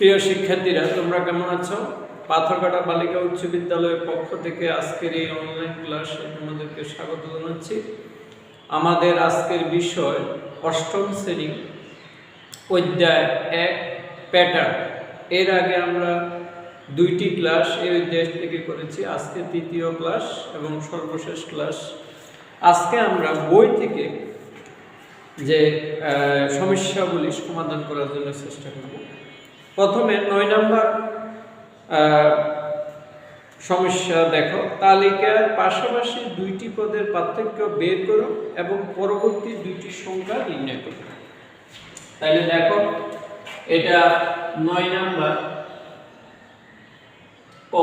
প্রিয় শিক্ষার্থীরা, তোমরা কেমন আছো? পাথরঘাটা বালিকা উচ্চ বিদ্যালয়ের পক্ষ থেকে আজকের এই অনলাইন ক্লাসে তোমাদেরকে স্বাগত জানাচ্ছি। আমাদের আজকের বিষয় অষ্টম শ্রেণী অধ্যায় 1 প্যাটার্ন। এর আগে আমরা 2টি ক্লাস এই অধ্যায় থেকে করেছি, আজকে তৃতীয় ক্লাস এবং সর্বশেষ ক্লাস। আজকে আমরা বই থেকে যে সমস্যাগুলি সমাধান করার জন্য চেষ্টা করব। প্রথমে 9 নম্বর সমস্যা দেখো, তালিকার পাশাপাশি দুইটি পদের পার্থক্য বের করো এবং পরবর্তী দুইটি সংখ্যা নির্ণয় করো। তাহলে দেখো, এটা 9 নম্বর ক।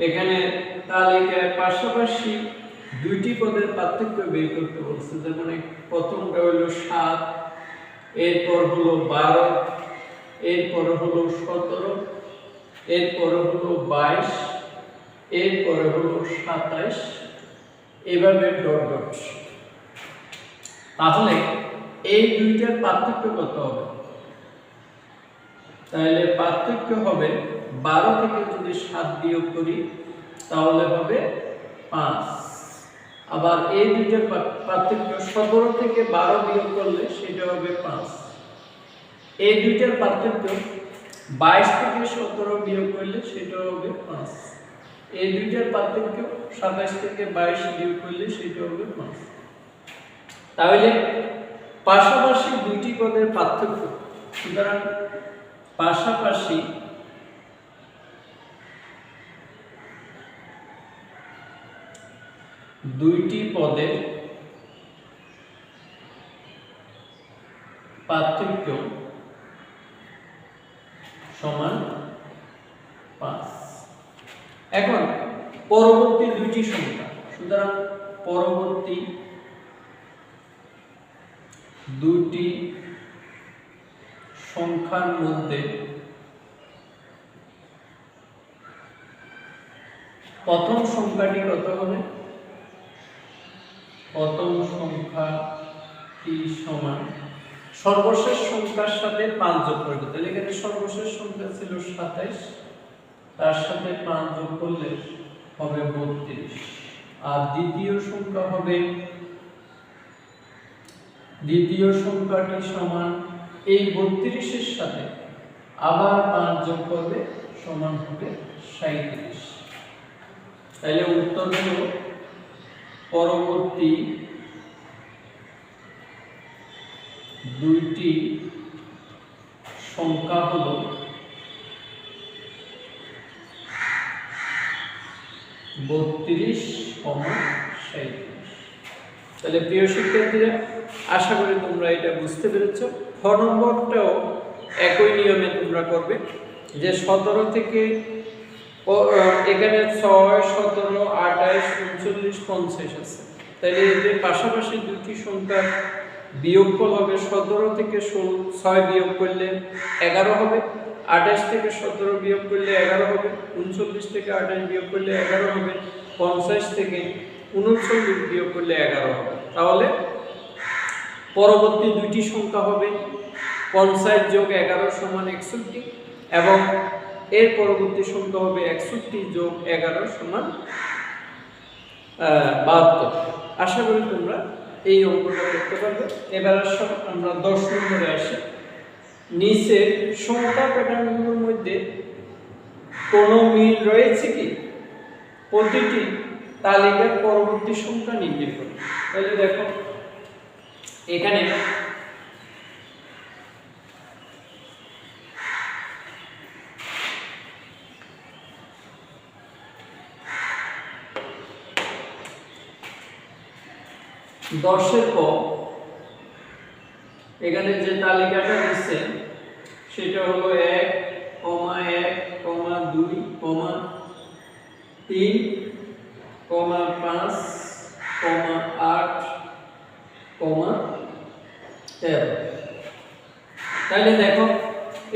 এখানে তালিকার পাশাপাশি দুইটি পদের পার্থক্য বের করতে বলছে। যেমন প্রথমটা হলো 7, এরপর হলো 12, এরপর হলো 17, এরপর হলো 22, এরপর হলো 27, এভাবে ডট ডট। তাহলে এই দুইটার পার্থক্য কত হবে? তাহলে পার্থক্য হবে 12 থেকে যদি 7 বিয়োগ করি তাহলে হবে 5। আবার এই দুইটার পার্থক্য 17 থেকে 12 বিয়োগ করলে সেটা হবে 5। এই দুইটার পার্থক্য 22 থেকে 17 বিয়োগ করলে সেটা হবে 5। এই দুইটার পার্থক্য 27 থেকে 22 বিয়োগ করলে সেটা হবে 5। তাহলে পাশাপাশি দুইটি পদের পার্থক্য, সুতরাং পাশাপাশি দুইটি পদের পার্থক্য সমান 5। এখন পরবর্তী দুইটি সংখ্যা, সুতরাং পরবর্তী দুইটি সংখ্যার মধ্যে প্রথম সংখ্যাটি কত হবে? প্রথম সংখ্যাটি সমান সর্বশেষ সংখ্যার সাথে 5 যোগ করবে। তাহলে এখানে সর্বশেষ সংখ্যা ছিল 27, তার সাথে 5 যোগ করলে হবে 32। আর দ্বিতীয় সংখ্যাটি সমান এই 32 এর সাথে আবার 5 যোগ করবে, সমান হবে 37। তাহলে উত্তর হলো পরবর্তী দুইটি সংখ্যা হলো 32, 37। তাহলে প্রিয় শিক্ষার্থীরা, আশা করি তোমরা এটা বুঝতে পেরেছো। খ নম্বরটাও একই নিয়মে তোমরা করবে, যে 17 থেকে এখানে 6, 17, 28, 39, 50 আছে। তাহলে এদের পাশাপাশি দুটি সংখ্যার বিয়োগফল হবে 17 থেকে 6 বিয়োগ করলে 11 হবে, 28 থেকে 17 বিয়োগ করলে 11 হবে, 39 থেকে 28 বিয়োগ করলে 11 হবে, 50 থেকে 39 বিয়োগ করলে 11 হবে। তাহলে পরবর্তী দুইটি সংখ্যা হবে 50 যোগ 11 সমান 61, এবং এর পরবর্তী সংখ্যা হবে 61 যোগ 11 সমান 72। আশা করি তোমরা এই অঙ্কটা করতে পারবে। এবার আমরা 10 নম্বরে আসি। নিচের সংখ্যা প্যাটার্নগুলোর মধ্যে কোনো মিল রয়েছে কি? প্রতিটি তালিকার পরবর্তী সংখ্যা নির্ণয় করো। তাহলে দেখো, এখানে দশের ক, এখানে যে তালিকাটা দিচ্ছে সেটা হলো 1, 1, 2, 3, 5, 8, 13। তাহলে দেখো,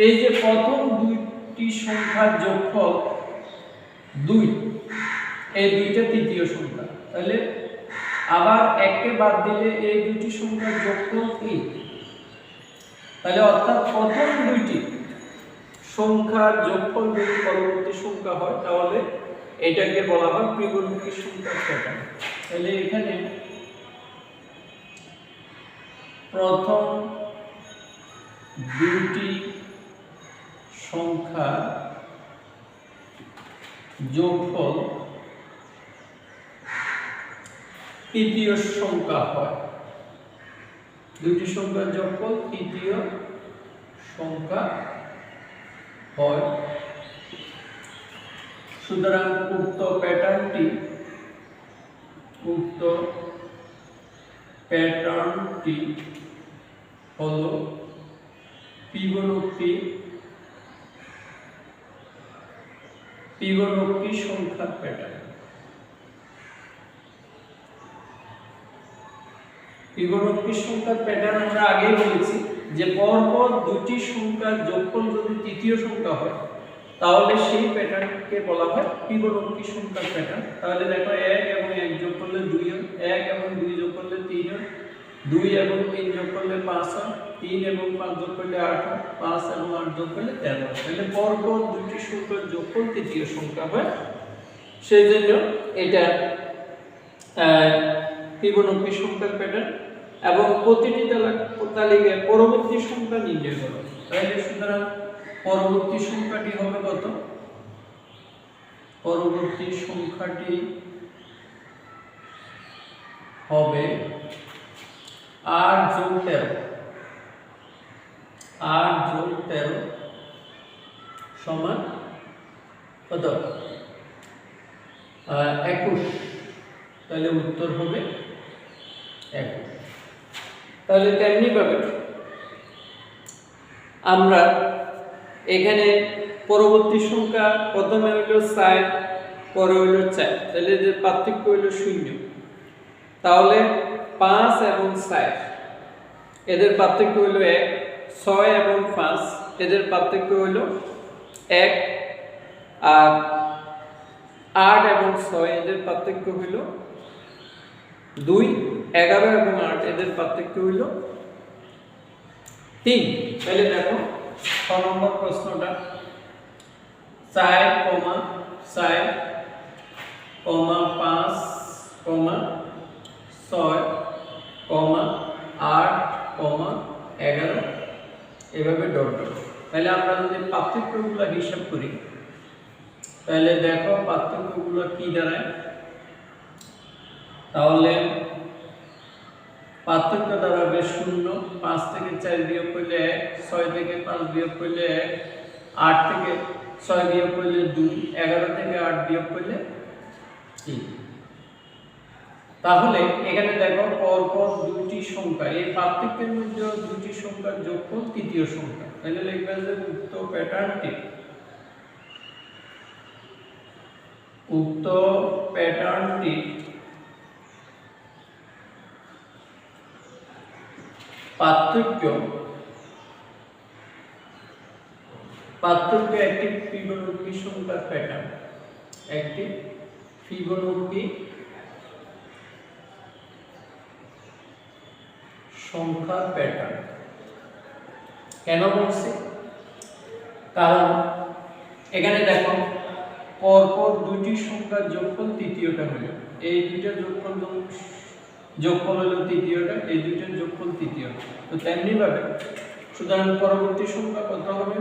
এই যে প্রথম দুইটি সংখ্যার যোগফল 2, এই দুইটা তৃতীয় সংখ্যা। তাহলে আবার এককে বাদ দিলে এই দুটি সংখ্যার যোগফল 3। তাহলে অর্থাৎ প্রথম দুইটি সংখ্যার যোগফল যদি পরবর্তী সংখ্যা হয় তাহলে এটাকে বলা হয় ত্রিকোণমিতি সংখ্যার প্যাটার্ন। তাহলে এখানে প্রথম দুটি সংখ্যা যোগফল তৃতীয় সংখ্যা হয়, দুটি সংখ্যার যোগফল তৃতীয় সংখ্যা হয়। সুতরাং উক্ত প্যাটার্নটি হলো ফিবোনাচি সংখ্যার প্যাটার্ন। ফিবোনাচি সংখ্যার প্যাটার্ন আমরা আগেই বলেছি যে পরপর দুটি সংখ্যার যোগফল যদি তৃতীয় সংখ্যা হয় তাহলে সেই প্যাটার্নকে বলা হয় ফিবোনাচি সংখ্যার প্যাটার্ন। তাহলে দেখো 1 এবং 1 যোগ করলে 2 হয়, 1 এবং 2 যোগ করলে 3 হয়, 2 এবং 3 যোগ করলে 5 হয়, 3 এবং 5 যোগ করলে 8 হয়, 5 এবং 8 যোগ করলে 13 হয়। তাহলে পরপর দুটি সংখ্যার যোগফল তৃতীয় সংখ্যা হয়, সেই জন্য এটা ফিবোনাচি সংখ্যার প্যাটার্ন। এবং প্রতিটি তালিকায় পরবর্তী সংখ্যা নির্ণয় করো। তাহলে সুতরাং পরবর্তী সংখ্যাটি হবে কত? পরবর্তী সংখ্যাটি হবে 8 যোগ 13। 8 যোগ 13 সমান কত? 21। তাহলে উত্তর হবে 21। তাহলে তেমনি ভাবে আমরা এখানে পরবর্তী সংখ্যা প্রথমে হইল 7, পরে হইল 4, তাহলে এদের পার্থক্য হইল 0। তাহলে 5 এবং 7 এদের পার্থক্য হইল 1, 6 এবং 5 এদের পার্থক্য হইল 1, আর 8 এবং 6 এদের পার্থক্য হইল 2, 11 এবং 8 এদের পার্থক্য হইল 3। তাহলে দেখো 6 নম্বর প্রশ্নটা 4, 4, 5, 6, 8, 11 এভাবে ডট ডট। তাহলে আমরা যদি পার্থক্যগুলো হিসাব করি তাহলে দেখো পার্থক্যগুলো কি দাঁড়ায়। তাহলে পার্থক্য দাঁড়াবে 0, 5 থেকে 4 বিয়োগ করলে 1, 6 থেকে 5 বিয়োগ করলে 1, 8 থেকে 6 বিয়োগ করলে 2, 11 থেকে 8 বিয়োগ করলে 3। তাহলে এখানে দেখো পরপর দুটি সংখ্যা, এই পার্থক্যের মধ্যে দুটি সংখ্যার যোগফল তৃতীয় সংখ্যা। তাহলে লিখবে যে উক্ত প্যাটার্নটি পার্থক্য একটি ফিবোনাচি সংখ্যার প্যাটার্ন, একটি ফিবোনাচি সংখ্যার প্যাটার্ন। কেন বলছি? কারণ এখানে দেখো পরপর দুটি সংখ্যার যোগফল তৃতীয়টা হলো, এই দুইটা যোগফল হলো তৃতীয়টা, এই দুইটার যোগফল তৃতীয়টা। তো তেমনি ভাবে সুতরাং পরবর্তী সংখ্যা কত হবে?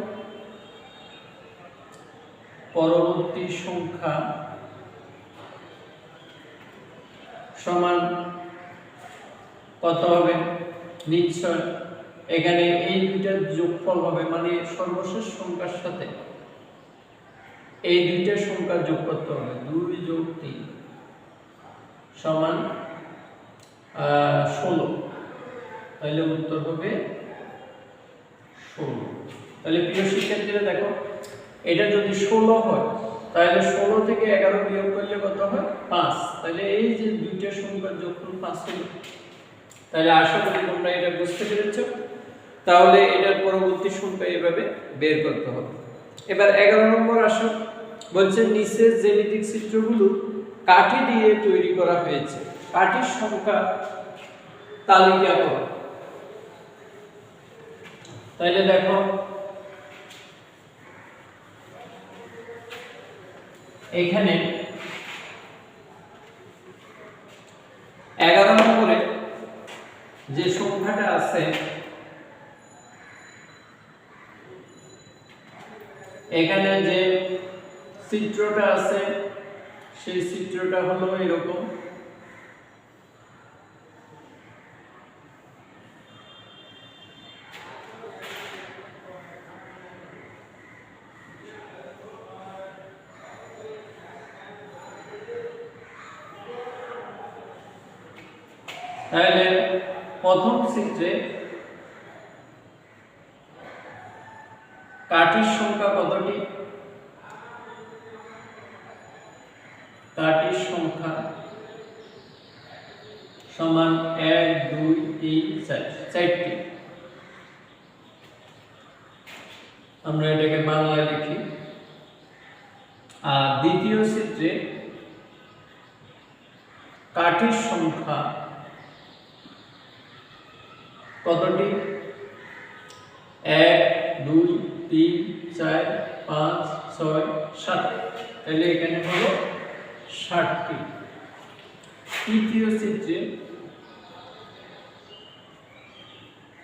পরবর্তী সংখ্যা সমান কত হবে? নিশ্চয় এখানে এই দুইটার যোগফল হবে, মানে সর্বশেষ সংখ্যার সাথে এই দুইটা সংখ্যা যোগ করতে হবে। 2 যোগ 3 সমান 16। তাহলে উত্তর হবে 16। তাহলে প্রিয় শিক্ষার্থীরা দেখো এটা যদি 16 হয় তাহলে 16 থেকে 11 বিয়োগ করলে কত হয়? 5। তাহলে এই যে দুইটা সংখ্যার যোগফল 5 হলো। তাহলে আশা করি তোমরা এটা বুঝতে পেরেছো। তাহলে এটার পরবর্তী সংখ্যা এভাবে বের করতে হবে। এবার 11 নম্বর আসো, বলছে নিচের জ্যামিতিক চিত্রগুলো কাঠি দিয়ে তৈরি করা হয়েছে, কাঠির সংখ্যা তালিকা করো। তাহলে দেখো এখানে 11 নম্বরে যে সংখ্যাটা আছে এখানে যে চিত্রটা আছে সেই চিত্রটা হলো এরকম। তাহলে প্রথম চিত্রে কাঠির সংখ্যা কতটি? কাঠির সংখ্যা সমান 1 2 3 4 চারটি। আমরা এটাকে বাংলায় লিখি। আর দ্বিতীয় চিত্রে কাঠির সংখ্যা কতটি? 1 2 3 4 5 6 7। তাহলে এখানে হলো 60টি। তৃতীয় চিত্রে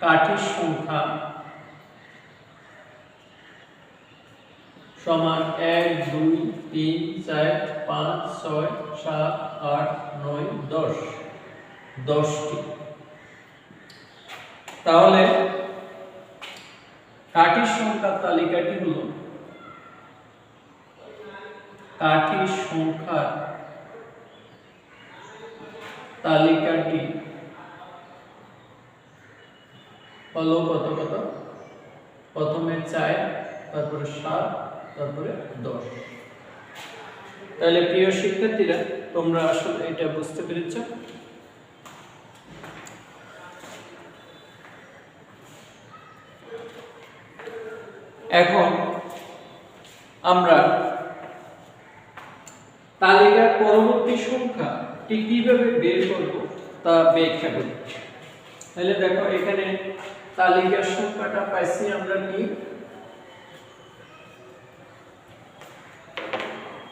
কাঠির সংখ্যা সমান 1 2 3 4 5 6 7 8 9 10 10টি। তাহলে কাঠির সংখ্যার তালিকাটি হলো কাঠির সংখ্যার তালিকাটি হলো কত কত? প্রথমে 4, তারপরে 7, তারপরে 10। তাহলে প্রিয় শিক্ষার্থীরা, তোমরা আসলে এটা বুঝতে পেরেছো? এখন আমরা তালিকার পরবর্তী সংখ্যাটি কিভাবে বের করব তা ব্যাখ্যা করি। তাহলে দেখো, এখানে তালিকার সংখ্যাটা পাইছি আমরা কি?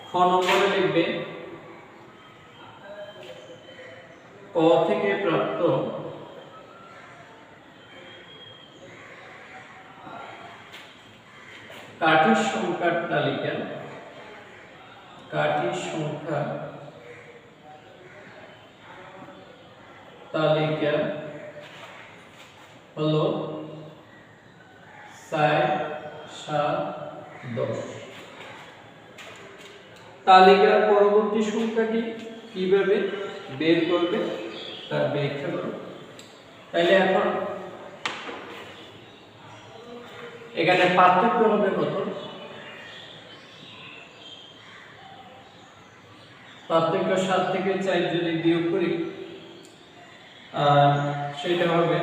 খ নম্বরে লিখবে ক থেকে প্রাপ্ত কাঠির সংখ্যার তালিকা। কাঠির সংখ্যা তালিকা হলো 4 7 10। তালিকার পরবর্তী সংখ্যাটি কিভাবে বের করবে তার ব্যাখ্যা করো। তাহলে এখন এখানে পার্থক্য হবে কত? পার্থক্য 7 থেকে 4 যদি বিয়োগ করি সেটা হবে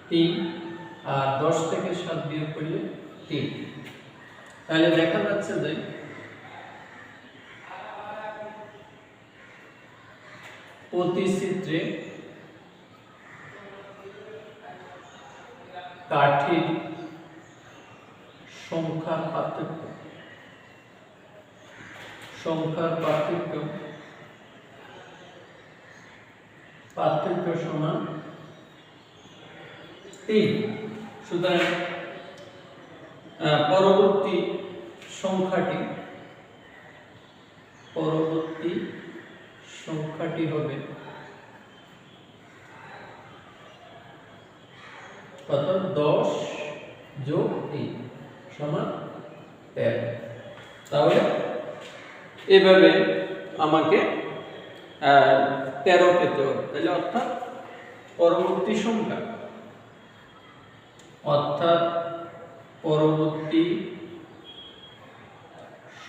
3, আর 10 থেকে 7 বিয়োগ করলে 3। তাহলে দেখা যাচ্ছে যে প্রতি চিত্রে কাঠির সংখ্যার পার্থক্য সমান 3। সুতরাং পরবর্তী সংখ্যাটি হবে কত? 10 যোগ 3 সমান 13। তাহলে এভাবে আমাকে 13 পেতে হবে। তাহলে অর্থাৎ পরবর্তী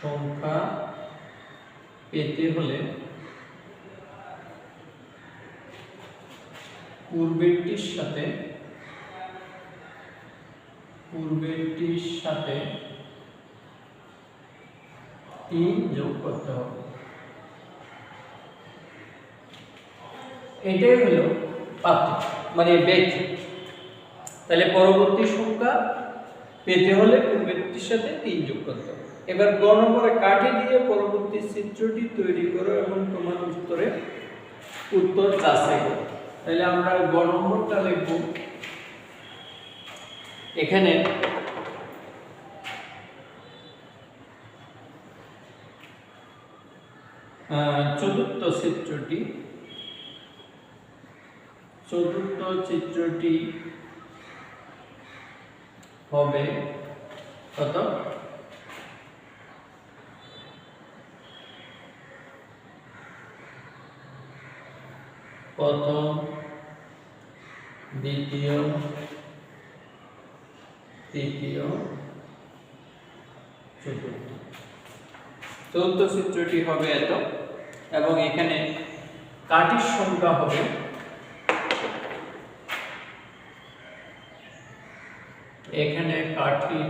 সংখ্যা পেতে হলে পূর্বেরটির সাথে 3 যোগ করতে হবে। এটাই হলো পার্থক্য, মানে ব্যাখ্যা। তাহলে পরবর্তী সংখ্যা পেতে হলে পূর্বেরটির সাথে 3 যোগ করতে হবে। এবার গ নম্বরে কাঠি দিয়ে পরবর্তী চিত্রটি তৈরি করো এবং তোমার উত্তর যাচাই করো। তাহলে আমরা গ নম্বরটা লিখব। এখানে চতুর্থ চিত্রটি হবে কত? প্রথম, দ্বিতীয়, তৃতীয়, চতুর্থ চিত্রটি হবে এত, এবং এখানে কাঠির সংখ্যা হবে এখানে কাঠির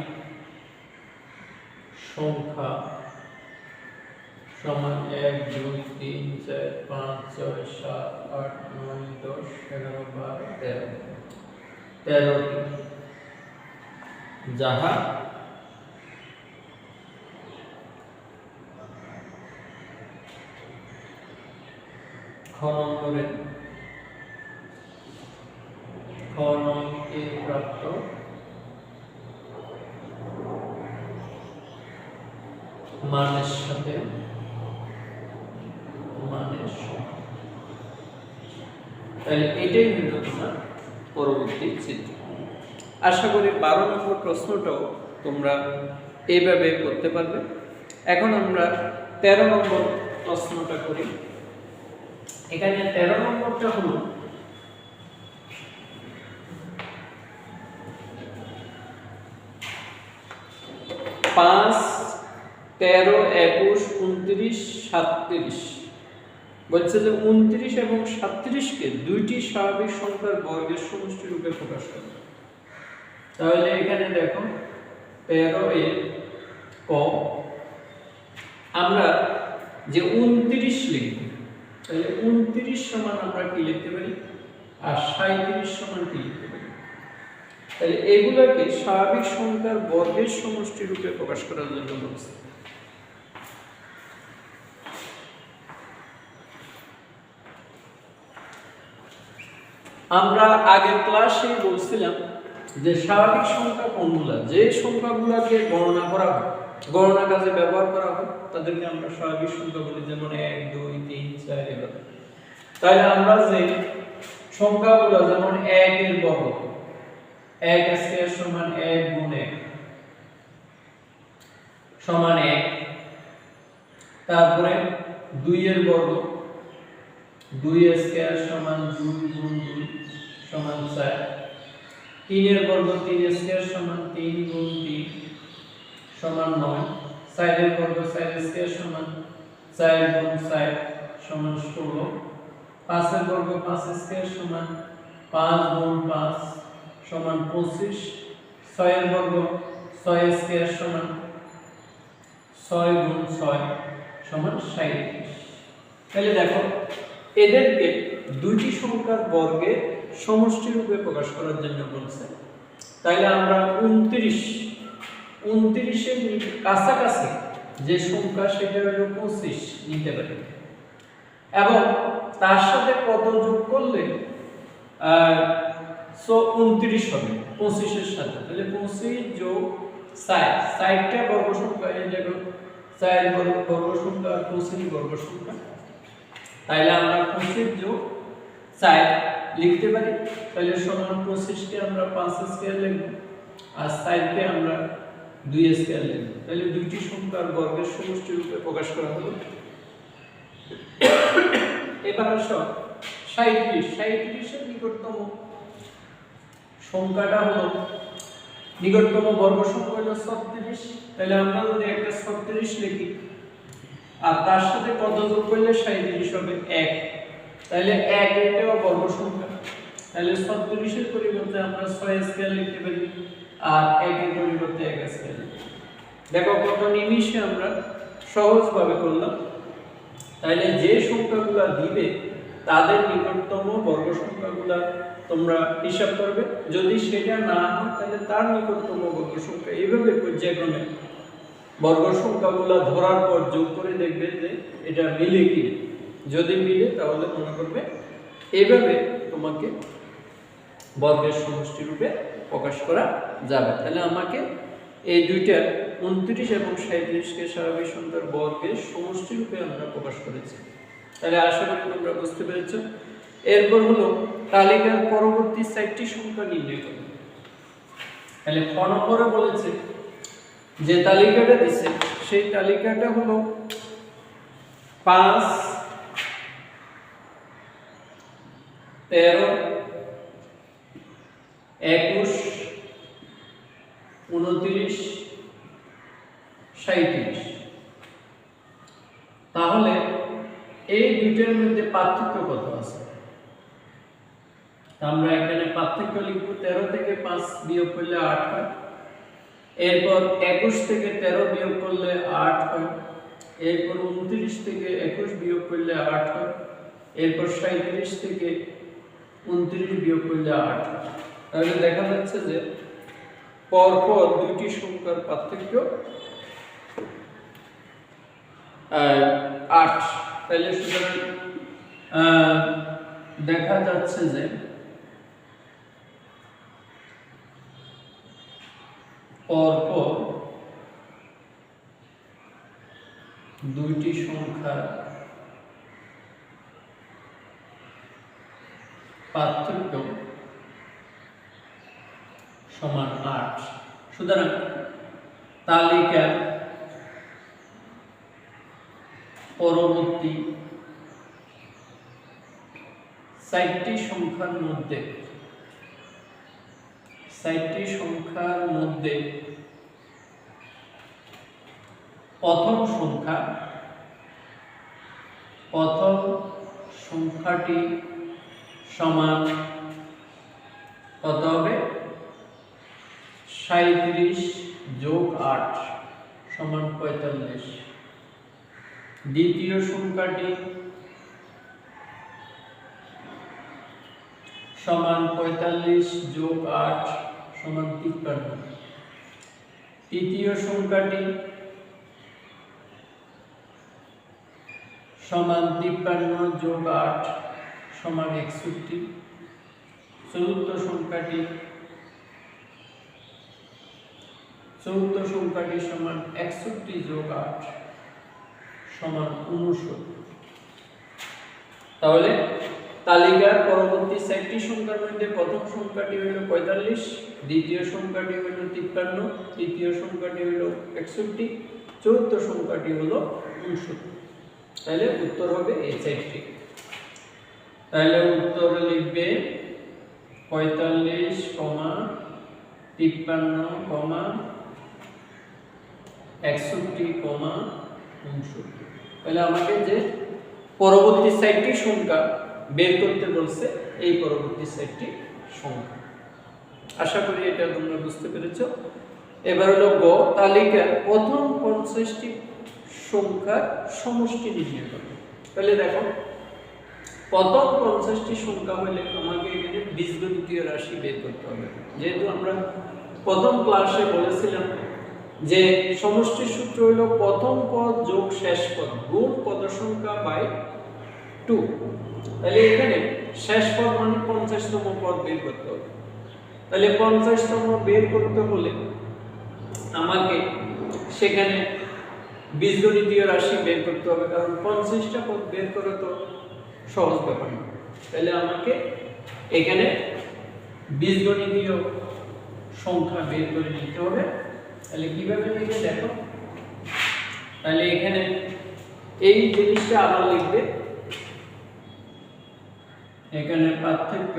সংখ্যা সমান 1 2 3 4 5 6 7 8 9 10 11 12 13টি, যাহা খ নম্বরে প্রাপ্ত মানের সাথে তাহলে এটাই হলো তোমার পরবর্তী চিত্র। আশা করি 12 নম্বর প্রশ্নটাও তোমরা এইভাবে করতে পারবে। এখন আমরা 13 নম্বর প্রশ্নটা করি। এখানে 13 নম্বরটা হলো পাঁচ, 13, 21, 29, 37 বলছে যে 29 এবং 37কে দুইটি স্বাভাবিক সংখ্যার বর্গের সমষ্টি রূপে প্রকাশ করো। তাহলে এখানে দেখো 13 এর ক আমরা যে 29 লিখব, তাহলে 29 সমান আমরা কি লিখতে পারি, আর 37 সমান কি লিখতে পারি। তাহলে এগুলোকে স্বাভাবিক সংখ্যার বর্গের সমষ্টি রূপে প্রকাশ করার জন্য বলছে। আমরা আগের ক্লাসে বলছিলাম যে স্বাভাবিক সংখ্যা কোনগুলো, যে সংখ্যাগুলোকে গণনা করা হয়, গণনা কাজে ব্যবহার করা হয়, তাদেরকে আমরা স্বাভাবিক সংখ্যা বলি, যেমন 1 2 3 4 এভাবে। তাহলে আমরা যে সংখ্যাগুলো, যেমন 1 এর বর্গ, 1 স্কয়ার সমান 1 গুণ 1 সমান 1, তারপরে 2 এর বর্গ, 2 স্কয়ার সমান 2 গুণ 2 সমান 4, 3 এর বর্গ, 3 স্কয়ার সমান 3 গুণ 3 সমান 9, 4 এর বর্গ, 4 স্কয়ার সমান 4 গুণ 4 সমান 16, 5 এর বর্গ, 5 স্কয়ার সমান 5 গুণ 5 সমান 25, 6 এর বর্গ, 6 স্কয়ার সমান 6 গুণ 6 সমান 37। তাহলে দেখো এদেরকে দুইটি সংখ্যার বর্গের সমষ্টি রূপে প্রকাশ করার জন্য বলছে। তাহলে আমরা 29 এর কাছাকাছি যে সংখ্যা সেটা হলো 25 নিতে পারি, এবং তার সাথে কত যোগ করলে 29 হবে 25 এর সাথে। তাহলে 25 যোগ 4, 4টা বর্গ সংখ্যা, এই দেখো 4 বর্গ সংখ্যা আর 25 বর্গ সংখ্যা। তাহলে আমরা 25 যোগ 4 লিখতে পারি। তাহলে সমান 25 কে আমরা 5 স্কয়ার লিখব, আর 4 কে আমরা 2 স্কয়ার লিখব। তাহলে দুইটি সংখ্যার বর্গের সমষ্টি রূপে প্রকাশ করা হলো। এবার আসো 37 এর নিকটতম সংখ্যাটা হলো, নিকটতম বর্গ সংখ্যা হলো 36। তাহলে আমরা যদি একটা 36 লিখি আর তার সাথে কত যোগ করলে 37 হবে 1, তাহলে 1 এটাও বর্গ সংখ্যা। তাহলে 36 এর পরিবর্তে আমরা 6 স্কয়ার লিখতে পারি, আর 1 এর পরিবর্তে 1 স্কয়ার লিখতে পারি। দেখো কত নিমিষে আমরা সহজভাবে করলাম। তাহলে যে সংখ্যাগুলো দিবে তাদের নিকটতম বর্গ সংখ্যাগুলা তোমরা হিসাব করবে। যদি সেটা না হয় তাহলে তার নিকটতম বর্গ সংখ্যা, এইভাবে পর্যায়ক্রমে বর্গ সংখ্যাগুলা ধরার পর যোগ করে দেখবে যে এটা মিলে কি। যদি মিলে তাহলে মনে করবে এইভাবে তোমাকে বর্গের সমষ্টি রূপে প্রকাশ করা যাবে। তাহলে আমাকে এই দুইটা 29 এবং 37কে স্বাভাবিক সংখ্যার বর্গের সমষ্টি রূপে আমরা প্রকাশ করেছি। তাহলে আশা করি তোমরা বুঝতে পেরেছো। এরপর হলো তালিকার পরবর্তী 4টি সংখ্যা নির্ণয় করো। তাহলে খ নম্বরে বলেছে যে তালিকাটা দিছে সেই তালিকাটা হলো 5, 13, 21, 29, 37। তাহলে এই দুইটার মধ্যে পার্থক্য কত আছে? আমরা এখানে পার্থক্য লিখব। 13 থেকে 5 বিয়োগ করলে 8 হয়। এরপর 21 থেকে 13 বিয়োগ করলে 8 হয়। এরপর 29 থেকে 21 বিয়োগ করলে 8 হয়। এরপর 37 থেকে 29 বিয়োগ করলে 8 হয়। তাহলে দেখা যাচ্ছে যে পরপর দুইটি সংখ্যার পার্থক্য 8। তাহলে সুতরাং দেখা যাচ্ছে যে পরপর দুইটি সংখ্যার পার্থক্য সমান 8। সুতরাং তালিকার পরবর্তী 4টি সংখ্যার মধ্যে প্রথম সংখ্যাটি সমান কত হবে? 37 যোগ 8 সমান 45। দ্বিতীয় সংখ্যাটি সমান 45 যোগ 8 সমান 53। তৃতীয় সংখ্যাটি সমান 53 যোগ 8 সমান 61। চতুর্থ সংখ্যাটি সমান 61 যোগ 8 সমান 69। তাহলে তালিকার পরবর্তী 4টি সংখ্যার মধ্যে প্রথম সংখ্যাটি হলো 45, দ্বিতীয় সংখ্যাটি হলো 53, তৃতীয় সংখ্যাটি হলো 61, চতুর্থ সংখ্যাটি হলো 69। তাহলে উত্তর হবে এই 4টি। তাহলে উত্তর লিখবে 45, 53, 61, 69। তাহলে আমাকে যে পরবর্তী 4টি সংখ্যা বের করতে বলছে, এই পরবর্তী 4টি সংখ্যা। আশা করি এটা তোমরা বুঝতে পেরেছো। এবার হলো গ, তালিকার প্রথম 50টি সংখ্যার সমষ্টি নির্ণয় করো। তাহলে দেখো প্রথম 50টি সংখ্যা হলে আমাকে এখানে বীজগণিতীয় রাশি বের করতে হবে। যেহেতু আমরা প্রথম ক্লাসে বলেছিলাম যে সমষ্টির সূত্র হলো প্রথম পদ যোগ শেষ পদ গুণ পদ সংখ্যা বাই 2। তাহলে এখানে শেষ পদ মানে 50তম পদ বের করতে হবে। তাহলে 50তম বের করতে হলে আমাকে সেখানে বীজগণিতীয় রাশি বের করতে হবে, কারণ 50টা পদ বের করা তো সহজ ব্যাপার না। তাহলে আমাকে এখানে বীজগণিতীয় সংখ্যা বের করে নিতে হবে। তাহলে কিভাবে লিখবে দেখো। তাহলে এখানে এই জিনিসটা আবার লিখবে, এখানে পার্থক্য।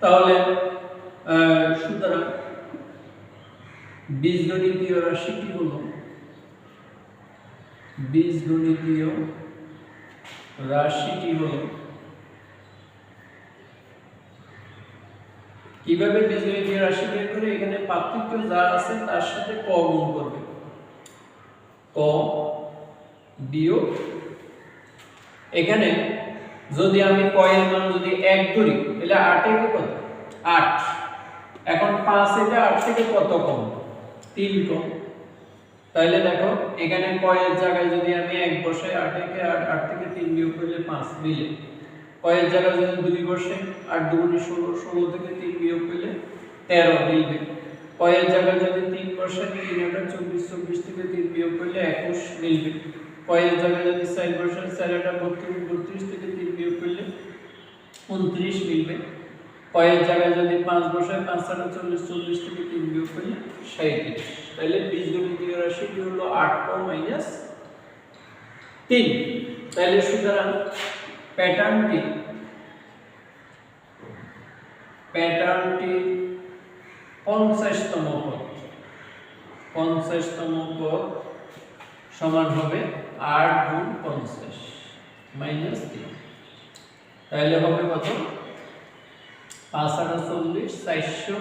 তাহলে সুতরাং বীজগণিতীয় রাশিটি হলো কিভাবে বীজগণিতীয় রাশি বের করে? এখানে পার্থক্য যা আছে তার সাথে ক গুণ করবে। ক বিয়োগ এখানে যদি আমি কয়ের মান যদি 1 ধরি তাহলে 8 এ কত 8। এখন 5 এটা 8 থেকে কত কম 3 কম। তাহলে দেখো এখানে কয়ের জায়গায় যদি আমি 1 বসাই 8 থেকে 3 বিয়োগ করলে 5 মিলে। কয়ের জায়গায় যদি 2 বসাই 8 2 16 16 থেকে 3 বিয়োগ করলে 13 মিলবে। কয়ের জায়গায় যদি 3 বসাই 3 24 24 থেকে 3 বিয়োগ করলে 21 মিলবে। কয়ের জায়গায় যদি 4 বসাই 4 32 32 থেকে 3 বিয়োগ করলে 29 মিলবে। কয়ের জায়গায় যদি 5 বসাই 5 40 40 থেকে 3 বিয়োগ করলে 37। তাহলে বীজগণিতীয় রাশিটি হলো 8 মাইনাস 3। তাহলে সুতরাং প্যাটার্নটি 50তম পদ সমান হবে 8 গুণ 50 মাইনাস 3। তাহলে হবে কত 5 40 400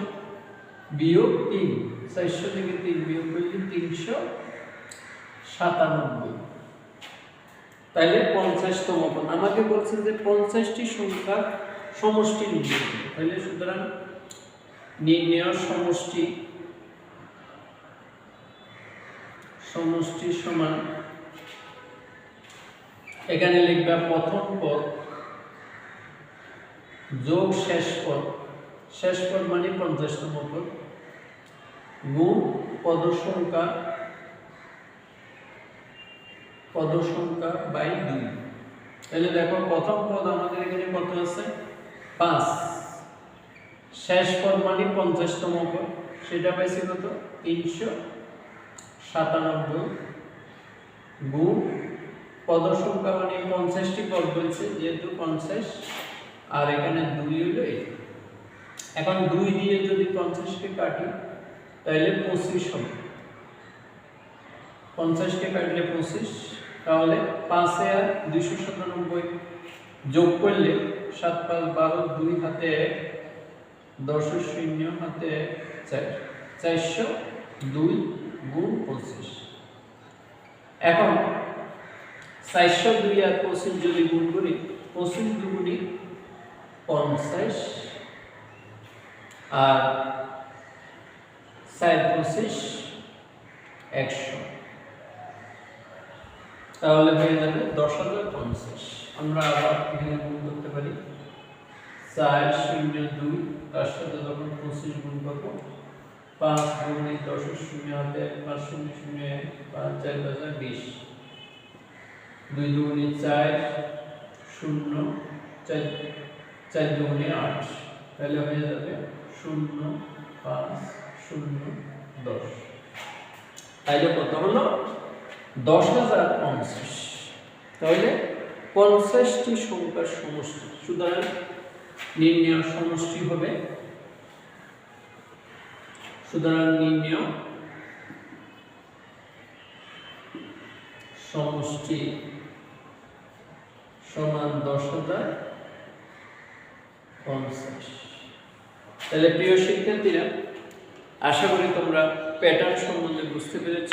বিয়োগ 3 400 থেকে 3 বিয়োগ করলে 397। তাহলে 50তম পদ আমাকে বলছে যে 50টি সংখ্যার সমষ্টি নির্ণয় করো। তাহলে সুতরাং নির্ণয় সমষ্টি সমান এখানে লিখবা প্রথম পদ যোগ শেষ পদ মানে 50তম পদ গুণ পদ সংখ্যা বাই 2। তাহলে দেখো প্রথম পদ আমাদের এখানে কত আছে 5, শেষ পদ মানে 50তম পদ সেটা পাইছে কত 397 গুণ পদ সংখ্যা মানে 50টি পদ বলছে যেহেতু 50 আর এখানে 2 হলো এই। এখন 2 দিয়ে যদি 50 কে কাটি তাহলে 25 হবে। 50 কে কাটলে 25, তাহলে 5 এ আর 297 যোগ করলে 7 5 12 2 হাতে 1 10 0 হাতে 4 402 গুণ 25। এখন 402 আর 25 যদি গুণ করি 25 দুগুণে 50 আর 4 25 100। তাহলে হয়ে যাবে 10,050। আমরা আবার এখানে গুণ করতে পারি 402 তার সাথে যখন 25 গুণ করব 5 গুণে 10 0 হাতে 5 0 0 5 4 20 2 দুগুণে 4 0 4 4 দুগুণে 8। তাহলে হয়ে যাবে 0 5 0 10। তাইলে কত হলো 10,050। তাহলে 50টি সংখ্যার সমষ্টি। সুতরাং নির্ণয় সমষ্টি হবে সমষ্টি সমান 10,050। তাহলে প্রিয় শিক্ষার্থীরা আশা করি তোমরা প্যাটার্ন সম্বন্ধে বুঝতে পেরেছ।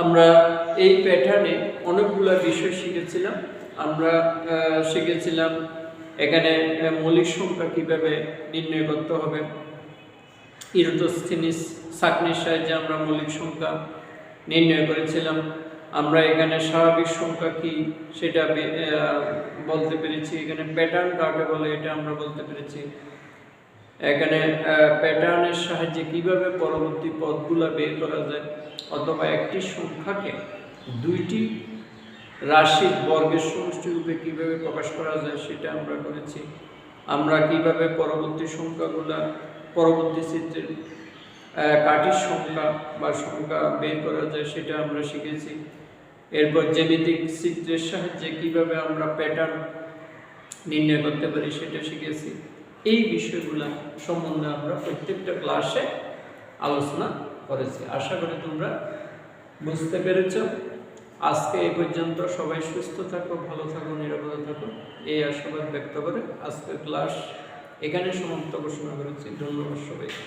আমরা এই প্যাটার্নে অনেকগুলো বিষয় শিখেছিলাম। আমরা শিখেছিলাম এখানে মৌলিক সংখ্যা কিভাবে নির্ণয় করতে হবে, ইরোটোস্থিনিস ছাঁকনির সাহায্যে আমরা মৌলিক সংখ্যা নির্ণয় করেছিলাম। আমরা এখানে স্বাভাবিক সংখ্যা কি সেটা বলতে পেরেছি। এখানে প্যাটার্ন কাকে বলে এটা আমরা বলতে পেরেছি। এখানে প্যাটার্নের সাহায্যে কিভাবে পরবর্তী পদগুলো বের করা যায়, অথবা একটি সংখ্যাকে দুইটি রাশির বর্গের সমষ্টি রূপে কিভাবে প্রকাশ করা যায় সেটা আমরা করেছি। আমরা কিভাবে পরবর্তী সংখ্যাগুলা পরবর্তী চিত্রের কাঠির সংখ্যা বা সংখ্যা বের করা যায় সেটা আমরা শিখেছি। এরপর জ্যামিতিক চিত্রের সাহায্যে কিভাবে আমরা প্যাটার্ন নির্ণয় করতে পারি সেটা শিখেছি। এই বিষয়গুলো সম্বন্ধে আমরা প্রত্যেকটা ক্লাসে আলোচনা করেছি। আশা করি তোমরা বুঝতে পেরেছ। আজকে এই পর্যন্ত। সবাই সুস্থ থাকো, ভালো থাকো, নিরাপদে থাকো এই আশাবাদ ব্যক্ত করে আজকের ক্লাস এখানে সমাপ্ত ঘোষণা করেছি। ধন্যবাদ সবাইকে।